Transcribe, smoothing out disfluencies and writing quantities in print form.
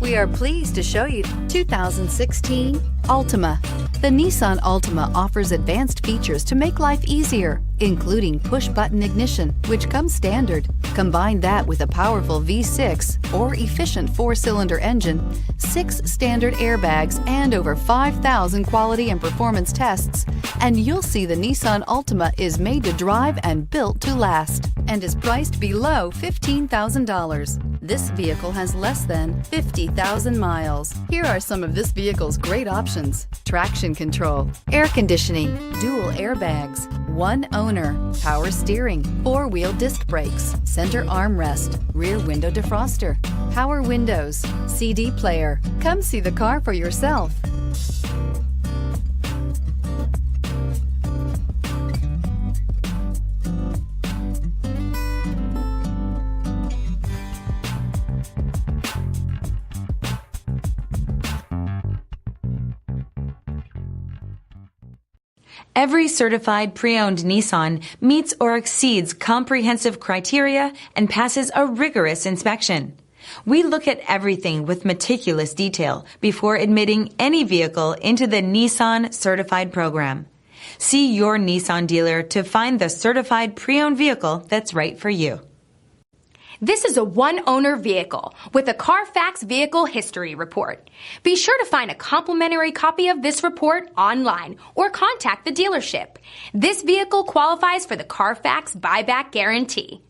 We are pleased to show you 2016 Altima. The Nissan Altima offers advanced features to make life easier, including push-button ignition, which comes standard. Combine that with a powerful V6 or efficient 4-cylinder engine, 6 standard airbags, and over 5,000 quality and performance tests, and you'll see the Nissan Altima is made to drive and built to last, and is priced below $15,000. This vehicle has less than 50,000 miles. Here are some of this vehicle's great options: traction control, air conditioning, dual airbags, one owner, power steering, 4-wheel disc brakes, center armrest, rear window defroster, power windows, CD player. Come see the car for yourself. Every certified pre-owned Nissan meets or exceeds comprehensive criteria and passes a rigorous inspection. We look at everything with meticulous detail before admitting any vehicle into the Nissan Certified Program. See your Nissan dealer to find the certified pre-owned vehicle that's right for you. This is a one-owner vehicle with a Carfax Vehicle History Report. Be sure to find a complimentary copy of this report online or contact the dealership. This vehicle qualifies for the Carfax Buyback Guarantee.